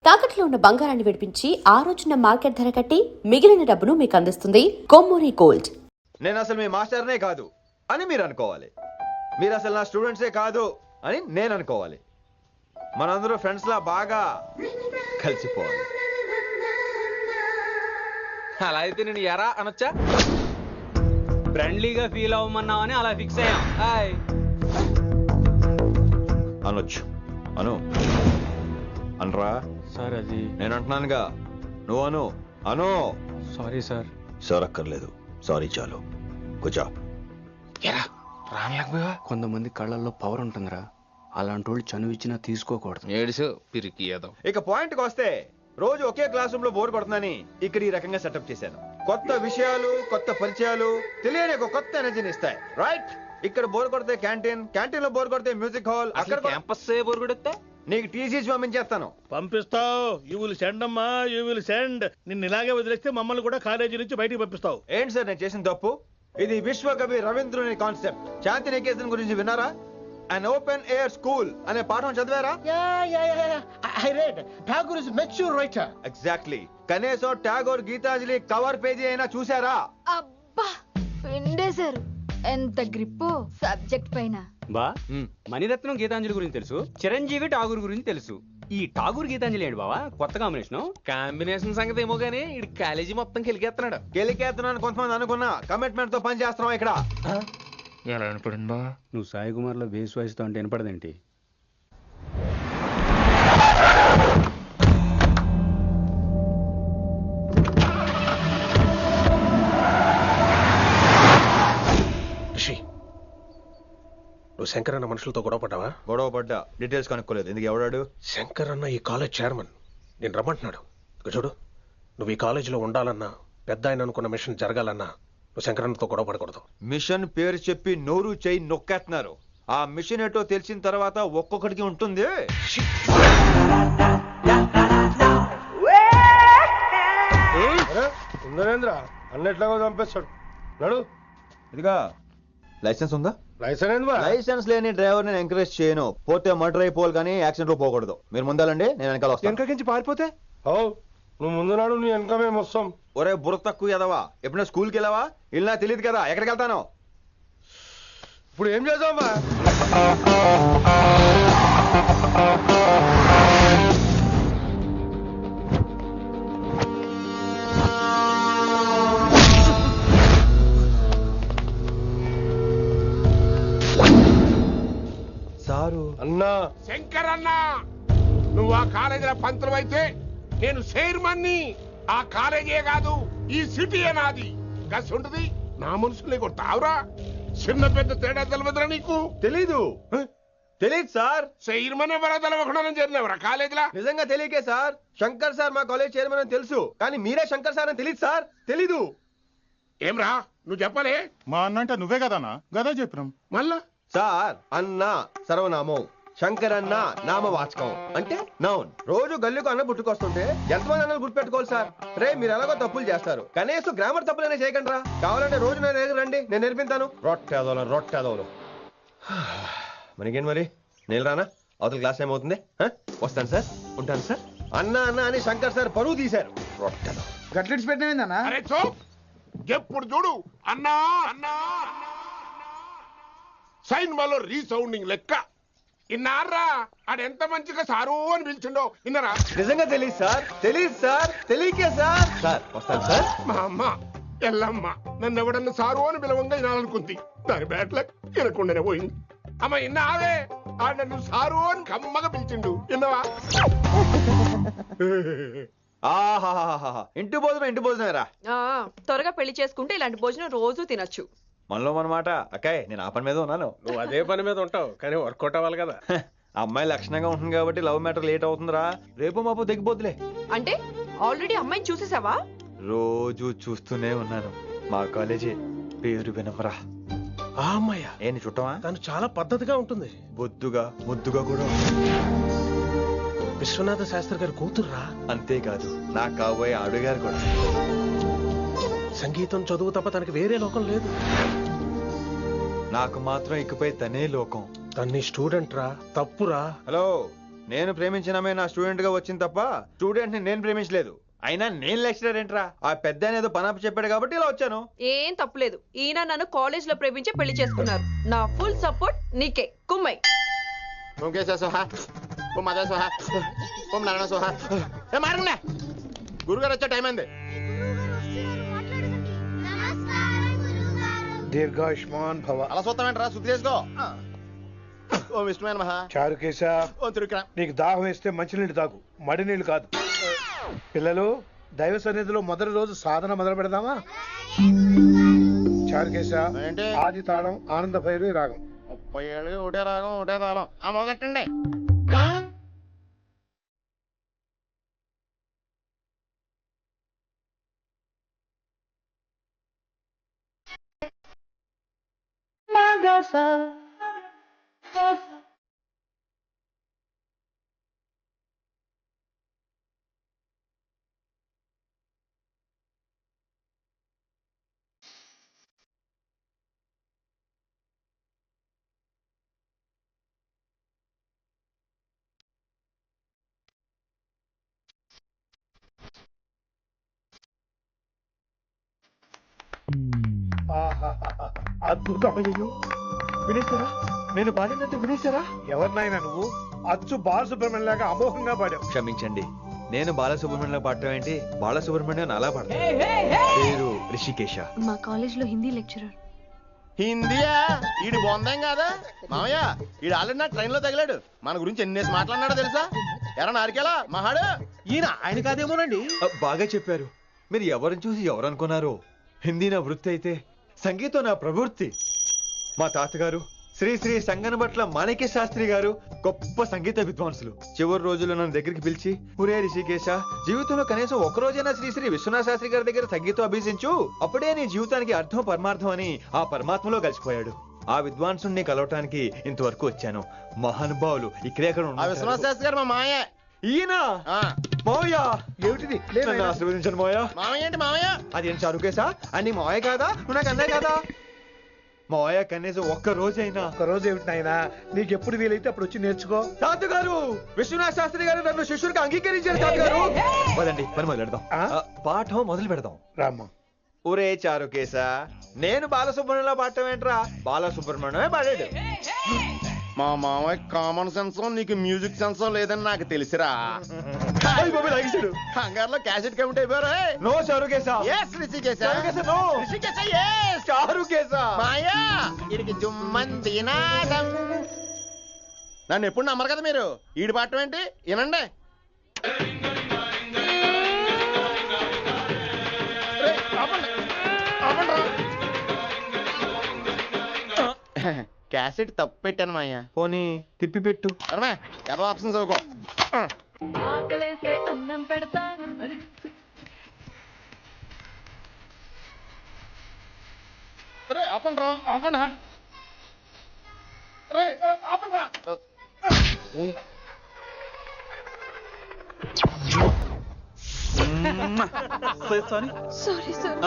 తాకట్లో ఉన్న బంగారాన్ని విడిపించి ఆ రోజున మార్కెట్ ధర కట్టి మిగిలిన డబ్బును మీకు అందిస్తుంది కొమ్మూరి గోల్డ్. నేను అసలు మీ మాస్టర్నే కాదు అని మీరు అనుకోవాలి. మీరు అసలు నా స్టూడెంట్సే కాదు అని నేను అనుకోవాలి. మనందరూ ఫ్రెండ్స్ లా బాగా కలిసిపోవాలి. అలా అయితే నేను ఎరా అనొచ్చా? ఫ్రెండ్లీగా ఫీల్ అవ్వమన్నావని అలా ఫిక్స్ అయ్యాం. హాయ్ అనొచ్చు. అను అనరా సార్. అది నేను అంటున్నానుగా, నువ్వు అను. అను. Sorry sir. సార్ అక్కర్లేదు, సారీ చాలు. కూర్చో. కొంతమంది కళ్ళల్లో పవర్ ఉంటుందిరా, అలాంటి వాళ్ళు చనువు ఇచ్చినా తీసుకోకూడదు. ఏడుసు పిరికి ఏదో. ఇక పాయింట్కి వస్తే, రోజు ఒకే క్లాస్ రూమ్ లో బోర్ కొడుతుందని ఇక్కడ ఈ రకంగా సెటప్ చేశాను. కొత్త విషయాలు, కొత్త పరిచయాలు తెలియని ఒక కొత్త ఎనర్జీని ఇస్తాయి. రైట్? ఇక్కడ బోర్ కొడితే క్యాంటీన్, క్యాంటీన్ లో బోర్ కొడితే మ్యూజిక్ హాల్, అక్కడ క్యాంపస్ బోర్ కొడితే నీకు టీసీ పంపించేస్తాను. పంపిస్తావు. యూ విల్ సెండ్ అమ్మా, యూ విల్ సెండ్. నిన్ను ఇలాగే వదిలేస్తే మమ్మల్ని కూడా కాలేజీ నుంచి బయటికి పంపిస్తావు. ఏంటి సార్ నేను చేసిన తప్పు? ఇది విశ్వకవి రవీంద్రుని కాన్సెప్ట్. శాంతి నికేతన్ గురించి విన్నారా? అన్ ఓపెన్ ఎయిర్ స్కూల్ అనే పాఠం చదివారా? I read. Tagore is a mature writer. Exactly. కనీసం టాగోర్ గీతాంజలి కవర్ పేజీ అయినా చూసారా? అబ్బా పిండేశారు. ఎంత గ్రిప్పు సబ్జెక్ట్ పైన. బా మణిరత్నం గీతాంజలి గురించి తెలుసు, చిరంజీవి ఠాగూర్ గురించి తెలుసు. ఈ ఠాగూర్ గీతాంజలి ఏంటి బావా కొత్త కాంబినేషన్ సంగతి ఏమో గానీ ఇడు కాలేజీ మొత్తం కెలికేస్తున్నాడు. గెలికేస్తున్నాను కొంతమంది అనుకున్నా. కమిట్మెంట్ తో పని చేస్తున్నాం ఇక్కడ. ఎలా అనిపడిందా? నువ్వు సాయి కుమార్ లో బేస్ వాయిస్ తో అంటే వినపడదేంటి? నువ్వు శంకర్ అన్న మనుషులతో గొడవ పడ్డావా? గొడవ పడ్డా, డీటెయిల్స్ కనుక్కోలేదు. ఎందుకు? ఎవడాడు? శంకర్ అన్న ఈ కాలేజ్ చైర్మన్. నేను రమ్మంటున్నాడు. ఇక చూడు, నువ్వు ఈ కాలేజీలో ఉండాలన్నా, పెద్ద ఆయన అనుకున్న మిషన్ జరగాలన్నా నువ్వు శంకర్ అన్నతో గొడవ పడకూడదు. మిషన్ పేరు చెప్పి నోరు చేయి నొక్కేస్తున్నారు. ఆ మిషన్ ఏటో తెలిసిన తర్వాత ఒక్కొక్కడికి ఉంటుంది. నరేంద్ర అన్న ఎట్లాగో చంపేస్తాడు. నడు. ఇదిగా లైసెన్స్ ఉందా? లైసెన్స్ లేని డ్రైవర్ నేను ఎంకరేజ్ చేయను. పోతే మర్డర్ అయిపోవాలి కానీ యాక్సిడెంట్ లో పోకూడదు. మీరు ముందాలండి, నేను వెనకాల వస్తాను. వెనకకించి పారిపోతే నువ్వు ముందు నాడు నీ వెనక మేము వస్తాం. ఒరే బుర్ర తక్కువ ఎదవా, ఎప్పుడైనా స్కూల్కి వెళ్ళావా? ఇలా తెలియదు కదా ఎక్కడికి వెళ్తాను. ఇప్పుడు ఏం చేద్దామా? సారు అన్నా, శంకర్ అన్న, నువ్వు ఆ కాలేజీల పంతులు అయితే నేను చైర్మన్ని. ఆ కాలేజీ కాదు, ఈ సిటీ నాది. గస్ ఉంటుంది నా మనుషుల్ని కొడతావురా? చిన్న పెద్ద తేడా తెలవదురా నీకు? తెలీదు. తెలీదు సార్. చైర్మన్ ఎవరో తెలవకుండా చేరినవరా కాలేజీలా? నిజంగా తెలియకే సార్. శంకర్ సార్ మా కాలేజ్ చైర్మన్ అని తెలుసు, కానీ మీరే శంకర్ సార్ అని తెలియదు సార్. తెలీదు. ఏమ్రా నువ్వు చెప్పలే? మా అన్న అంటే నువ్వే కదన్నా? గదా చెప్పినాం. మళ్ళా సార్ అన్న సర్వనామం, శంకర్ అన్న నామవాచకం అంటే నౌన్. రోజు గల్లుకు అన్న పుట్టుకొస్తుంటే ఎంతమంది అన్నలు గుర్తుపెట్టుకోవాలి సార్? రే మీరు ఎలాగో తప్పులు చేస్తారు, కనీసం గ్రామర్ తప్పులైనా చేయకండి రా. కావాలంటే రోజు నా దగ్గర రండి, నేను నేర్పిస్తాను. రొట్టెదోలు మనకేం మరి? నేను రానా? అవతల క్లాస్ టైం అవుతుంది. వస్తాను సార్, ఉంటాను సార్. అన్న అన్న అని శంకర్ సార్ పరువు తీశారు. రొట్టెదో గట్లెట్స్ పెట్టినా? అరే చో, ఎప్పుడు చూడు అన్నా అన్నా సైన్ మాలో రీసౌండింగ్ లెక్క. ఇన్నారా ఆడెంత మంచిగా సారు అని పిలిచిండో ఇన్నరా? నిజంగా తెలియదు సార్. తెలియదు సార్. తెలియకే సార్. సార్ వస్తాను సార్. మా అమ్మ ఎల్లమ్మ నన్ను ఎవడన్నా సారు అని పిలవంగా వినాలనుకుంది. దాని బ్యాట్ల వినకుండానే పోయింది. అమ్మ ఇన్నావే, ఆడ నన్ను సారు అని కమ్మగా పిలిచిండు. విన్నవా? ఆహాహాహా, ఇంటి భోజనం రా. త్వరగా పెళ్లి చేసుకుంటే ఇలాంటి భోజనం రోజు తినొచ్చు. మనలో మనమాట. అక్కాయ్ నేను ఆ పని మీద ఉన్నాను. నువ్వు అదే పని మీద ఉంటావు, కానీ వర్కౌట్ అవ్వాలి కదా. అమ్మాయి లక్షణంగా ఉంటుంది కాబట్టి లవ్ మ్యాటర్ లేట్ అవుతుందిరా. రేపు మాపు దిగిపోతులే. అంటే ఆల్రెడీ అమ్మాయిని చూసేసావా? రోజు చూస్తూనే ఉన్నాను. మా కాలేజీ పేరు వినమరా. ఆ అమ్మాయ ఏంటి చుట్టమా? తను చాలా పద్ధతిగా ఉంటుంది. బొద్దుగా ముద్దుగా కూడా. విశ్వనాథ శాస్త్రి గారి కూతుర్రా. అంతేకాదు నా కాబోయే ఆడుగారు కూడా. సంగీతం చదువు తప్ప తనకి వేరే లోకం లేదు. నాకు మాత్రం ఇకపై తనే లోకం. తన్ని స్టూడెంట్ రా, తప్పురా. హలో, నేను ప్రేమించినమే నా స్టూడెంట్ గా వచ్చింది తప్ప స్టూడెంట్ ని నేను ప్రేమించలేదు. అయినా నేను లెక్చరర్ ఏంట్రా, ఆ పెద్ద ఆయన ఏదో పనాపు చెప్పాడు కాబట్టి ఇలా వచ్చాను. ఏం తప్పులేదు. ఈయన నన్ను కాలేజ్ లో ప్రేమించి పెళ్లి చేసుకున్నారు. నా ఫుల్ సపోర్ట్ నీకే. కుమ్మై. ఓం కేశవ సోహా, ఓం మాధవ సోహా, ఓం నారాయణ సోహా. ఏ మారండి, గురుగారు వచ్చే టైం అయింది. దీర్ఘాయుష్మాన్ భవ. అలా చూస్తామేంట్రా, శుద్ధి చేసుకో. ఓం విష్ణుమైన మహా. చారుకేశ, ఓం తిరుక్రా. నీకు దాహం వేస్తే మంచినీళ్ళు తాగు, మడి నీళ్ళు కాదు. పిల్లలు, దైవ సన్నిధిలో మొదటి రోజు సాధన మొదలు పెడదామా? చారుకేశ, ఏంటి? ఆది తాళం ఆనంద భైరవి రాగం. 30 ఏళ్ళు ఒకటే రాగం ఒకటే తాళం. ఆ మొదటండి. అద్భుతమయ్యో, వినేశారా? నేను పాడినట్టు వినేశారా? ఎవరినైనా నువ్వు అచ్చు బాలసుబ్రహ్మణ్యం లాగా అమోఘంగా పాడావు. క్షమించండి, నేను బాలసుబ్రహ్మణ్యంలో పాడటం ఏంటి, బాలసుబ్రహ్మణ్యం అలా పాడతాను. పేరు రిషికేశ. మా కాలేజ్ లో హిందీ లెక్చరర్. హిందీయా? ఈడు బొందేం కాదా మామయ్య? ఈడు ఆల్రెడీ నా ట్రైన్ లో తగిలాడు. మన గురించి ఎన్నేసి మాట్లాడినాడో తెలుసా? ఎరా నారికేలా మహాడు. ఈయన ఆయన కాదేమోనండి. బాగా చెప్పారు. మీరు ఎవరిని చూసి ఎవరు అనుకున్నారు? హిందీ నా వృత్తి అయితే సంగీతం నా ప్రవృత్తి. మా తాతగారు శ్రీ శ్రీ సంగనబట్ల మాణిక్య శాస్త్రి గారు గొప్ప సంగీత విద్వాంసులు. చివరి రోజుల్లో నన్ను దగ్గరికి పిలిచి, ఒరే రిషికేశ, జీవితంలో కనీసం ఒక రోజైనా శ్రీ శ్రీ విశ్వనాథ శాస్త్రి గారి దగ్గర సంగీతం అభ్యసించు, అప్పుడే నీ జీవితానికి అర్థం పరమార్థం అని ఆ పరమాత్మలో కలిసిపోయాడు. ఆ విద్వాంసుని కలవటానికి ఇంతవరకు వచ్చాను. మహానుభావులు ఇక్కడే అక్కడ ఆ విశ్వనాథ శాస్త్రి గారు మా మామయ్య. ఈయన మావయ్య. ఏమిటిది? నన్ను ఆశీర్వదించండి మావయ్య. మామయ్య ఏంటి మామయ్య? అదేం చారుకేశా? అని మావయ్య కాదా? నువ్వు నాకు అన్నయ్య కాదా? మావయ్య కనీసం ఒక్క రోజైనా. ఒక రోజు ఏమిటి నాయనా, నీకు ఎప్పుడు వీలైతే అప్పుడు వచ్చి నేర్చుకో. తాతగారు, విశ్వనాథ శాస్త్రి గారు నన్ను శిష్యుడికి అంగీకరించారు. తాతగారు పదండి, పని మొదలు పెడదాం. పాఠం మొదలు పెడదాం. రామ్మా. ఒరే చారుకేశ, నేను బాలసుబ్రహ్మణ్యంలో పాడటం ఏంట్రా, బాలసుబ్రహ్మణ్యమే పాడాడు. మా మామయ్య కామన్ సెన్స్ నీకు మ్యూజిక్ సెన్స్ లేదని నాకు తెలిసిరా. హంగార్లో క్యాసెట్ కమిట్ అయిపోయారు. No Charukesha. Yes Rishikesha. No Rishikesha. Yes Charukesha. మాయా వీడికి జుమ్మంది నాదం. నన్ను ఎప్పుడు నమ్మరు కదా మీరు. ఈడి పాడటం ఏంటి వినండి. క్యాసెట్ తప్పు పెట్టాను మాయ్యా. పోనీ తిప్పి పెట్టు. అరమే ఎవరో ఆప్షన్ చదువుకో. అన్నం పెడతా. ఆపండి రా, ఆపండి. ఆపండి. Sorry sir.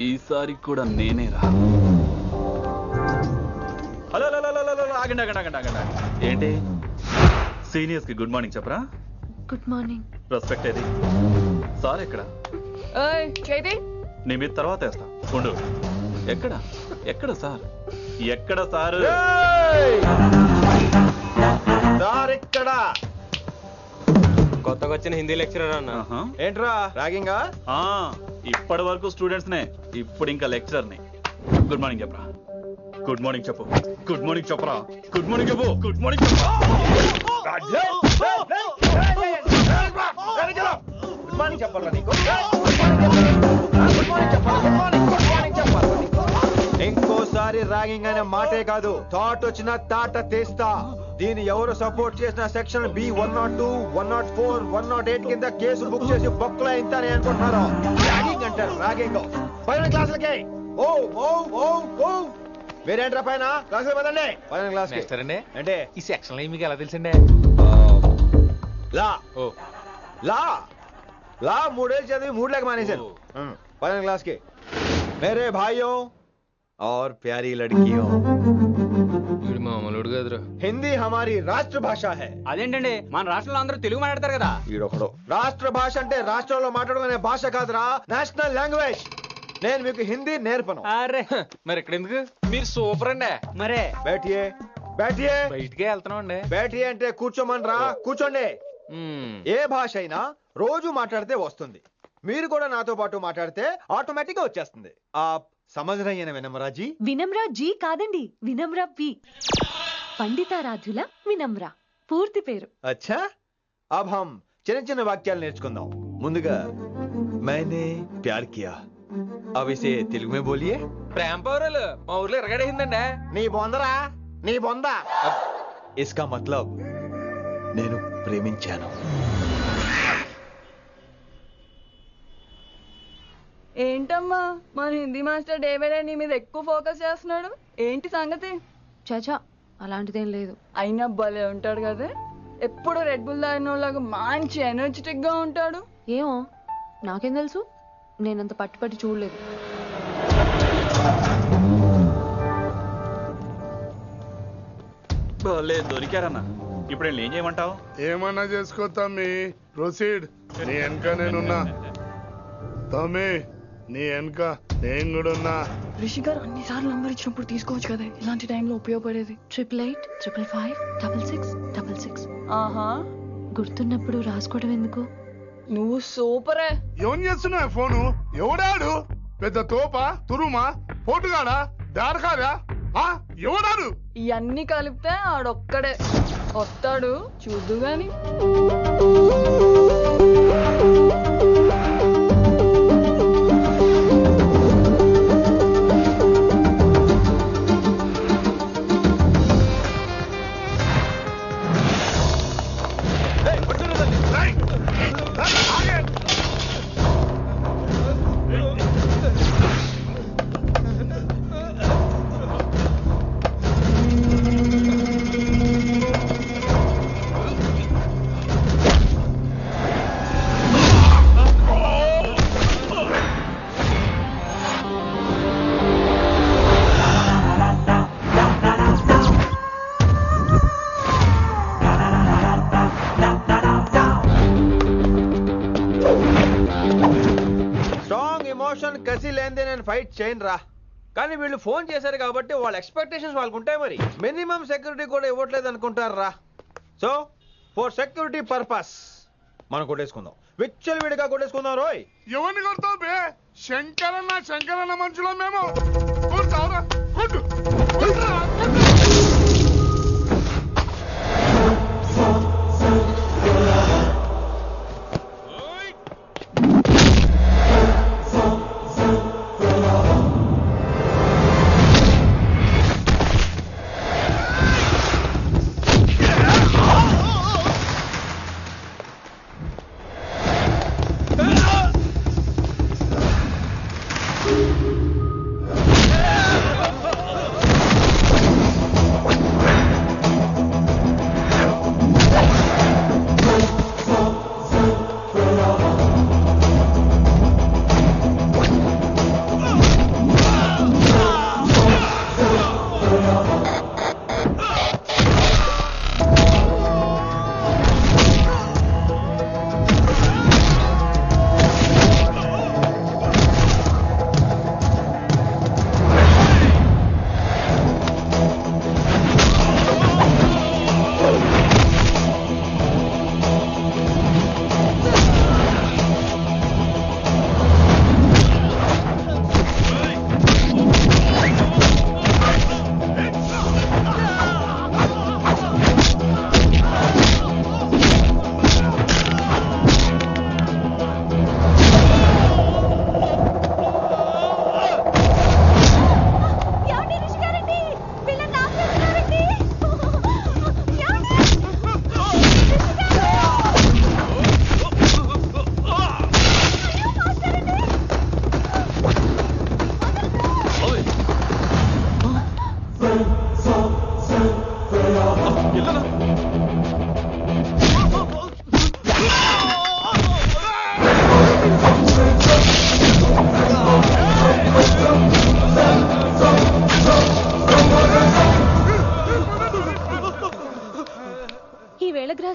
ఈసారి కూడా నేనేరా. హలో ఆగండి ఆగండి ఆగండి ఆగండి. ఏంటి సీనియర్స్ కి గుడ్ మార్నింగ్ చెప్పరా? Good morning. రెస్పెక్ట్ ఏది? సార్ ఎక్కడ? చేతి నీ మీద తర్వాత వేస్తా ఉండు. ఎక్కడ ఎక్కడ సార్? ఎక్కడ సార్? ఇక్కడ కొత్తగా వచ్చిన హిందీ లెక్చరర్ అన్న. ఏంట్రా ర్యాగింగా? ఇప్పటి వరకు స్టూడెంట్స్ నే, ఇప్పుడు ఇంకా లెక్చరర్ ని. గుడ్ మార్నింగ్ చెప్పరా. గుడ్ మార్నింగ్ చెప్పు. గుడ్ మార్నింగ్ చెప్పరా. గుడ్ మార్నింగ్ చెప్పు. గుడ్ మార్నింగ్ చెప్పు. గుడ్ మార్నింగ్ చెప్పాలా నీకు? ఇంకోసారి ర్యాగింగ్ అనే మాటే కాదు, థాట్ వచ్చిన తాట తీస్తా. దీన్ని ఎవరు సపోర్ట్ చేసిన సెక్షన్ బి 102, 104, 108 కింద కేసు బుక్ చేసి బొక్కలో ఇంతనే అనుకుంటున్నారు. ర్యాగింగ్ అంటారు ర్యాగింగ్. పైన క్లాసులకి ఓ ఓ ఓ ఓ. మీరేంట్రా పైన క్లాసులు పదండి. పైన క్లాస్ అంటే ఈ సెక్షన్ లో మీకు ఎలా తెలిసిండే? లా ఓ లా లా 3 ఏళ్ళు చదివి 3 లేక మానేశాను 12 क्लास के मेरे भाइयों और प्यारी लड़कियों వీడు మామూలుడు కదరా. हिंदी हमारी राष्ट्र भाषा है. అదేంటండి మన రాష్ట్రంలో అందరూ తెలుగు మాట్లాడతారు కదా. ఈడొకడు రాష్ట్ర భాష అంటే రాష్ట్రంలో మాట్లాడుకునే భాష కాదురా, నేషనల్ లాంగ్వేజ్. నేను మీకు హిందీ నేర్పను. అరే మరి ఇక్కడ ఎందుకు? మీరు సూపర్ అండి. మరే బేటియే బేటియే బయటికే వెళ్తున్నాం అండి. బేటియే అంటే కూర్చోమనరా, కూర్చోండి. ఏ భాష అయినా రోజు మాట్లాడితే వస్తుంది. మీరు కూడా నాతో పాటు మాట్లాడితే ఆటోమేటిక్ గా వచ్చేస్తుంది. आप समझ रही हैं ना विनम्रा जी? వినమ్రా జీ కాదండి, వినమ్రా పి. పండితారాధ్యుల వినమ్రా పూర్తి పేరు. अच्छा अब हम చిన్న చిన్న వాక్యాలు నేర్చుకుందాం. ముందుగా मैंने प्यार किया. अब इसे तेलुगु में बोलिए. ప్రేమ పౌరాలు మా ఊర్లో ఎరగడేసిందండి. నీ బొందరా, నీ బొంద. इसका मतलब నేను ప్రేమించాను. ఏంటమ్మా మన Hindi master day by day నీ మీద ఎక్కువ ఫోకస్ చేస్తున్నాడు, ఏంటి సంగతి? చాచా అలాంటిదేం లేదు. అయినా భలే ఉంటాడు కదా, ఎప్పుడు రెడ్ బుల్ తాగినోళ్ళగా మంచి ఎనర్జెటిక్ గా ఉంటాడు. ఏమో నాకేం తెలుసు, నేనంత పట్టుపట్టి చూడలేదు. దొరికారన్నా. ఇప్పుడు నేను ఏం చేయమంటావు? ఏమన్నా చేసుకో తమ్మి, ప్రొసీడ్. నీ వెనక నేనున్నా తమ్మి, నీ వెనక నేను కూడా ఉన్నా. రిషి గారు అన్నిసార్లు నంబర్ ఇచ్చినప్పుడు తీసుకోవచ్చు కదా, ఇలాంటి టైంలో ఉపయోగపడేది. 8885556666. ఆహా, గుర్తున్నప్పుడు రాసుకోవడం ఎందుకు? నువ్వు సూపరే. ఏం చేస్తున్నావు ఫోను? ఎవడాడు? పెద్ద తోప, తురుమా, పోటుగాడా, దారకారా? ఎవడాడు? ఇవన్నీ కలిపితే ఆడొక్కడే వస్తాడు, చూద్దు గాని. కసి లేనిదే నేను ఫైట్ చేయను రా. కానీ వీళ్ళు ఫోన్ చేశారు కాబట్టి వాళ్ళ ఎక్స్పెక్టేషన్స్ వాళ్ళకు ఉంటాయి. మరి మినిమం సెక్యూరిటీ కూడా ఇవ్వట్లేదు అనుకుంటారు రా. సో ఫర్ సెక్యూరిటీ పర్పస్ మనం కొట్టేసుకుందాం, విచ్చలవిడిగా కొట్టేసుకుందాం. రోయ్ ఎవరిని కొడతావు బే? శంకరన్న శంకరన్న మనుషులో మేము. కొడతావురా, కొట్టు.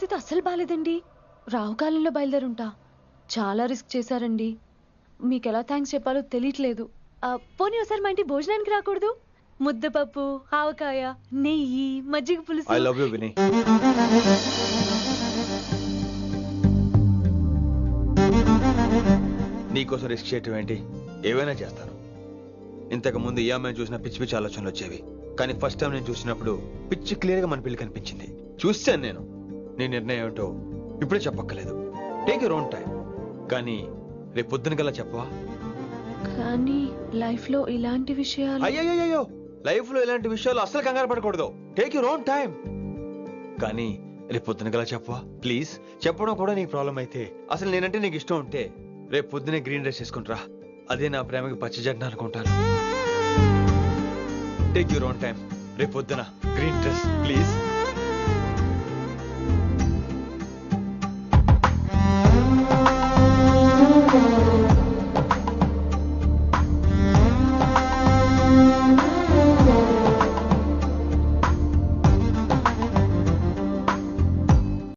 పరిస్థితి అస్సలు బాలేదండి. రావుకాలంలో బయలుదేరుంటా. చాలా రిస్క్ చేశారండి. మీకు ఎలా థ్యాంక్స్ చెప్పాలో తెలియట్లేదు. పోనీ ఒకసారి మా ఇంటి భోజనానికి రాకూడదు? ముద్దపప్పు, ఆవకాయ, నెయ్యి, మజ్జిగ పులుసు. ఐ లవ్ యూ విని. నీకోసం రిస్క్ చేయటం ఏంటి? ఏవైనా చేస్తాను. ఇంతకు ముందు ఈ అమ్మాయిని చూసిన పిచ్చి పిచ్చి ఆలోచనలు వచ్చేవి, కానీ ఫస్ట్ టైం నేను చూసినప్పుడు పిచ్చి క్లియర్ గా మన పిల్లి కనిపించింది. చూశాను నేను. నీ నిర్ణయం ఏమిటో ఇప్పుడే చెప్పక్కర్లేదు. Take your own time. కానీ రేపు పొద్దున కల్లా చెప్పవా? కానీ లైఫ్ లో ఇలాంటి విషయాలు. అయ్యో, లైఫ్ లో ఇలాంటి విషయాలు అస్సలు కంగారు పడకూడదు. Take your own time. కానీ రేపు పొద్దున కల్లా చెప్పవా ప్లీజ్? చెప్పడం కూడా నీకు ప్రాబ్లం అయితే, అసలు నేనంటే నీకు ఇష్టం ఉంటే రేపు పొద్దునే గ్రీన్ డ్రెస్ వేసుకుంటారా. అదే నా ప్రేమకి పచ్చి జెండా అనుకుంటాను. Take your own time. రేపు పొద్దున గ్రీన్ డ్రెస్ ప్లీజ్.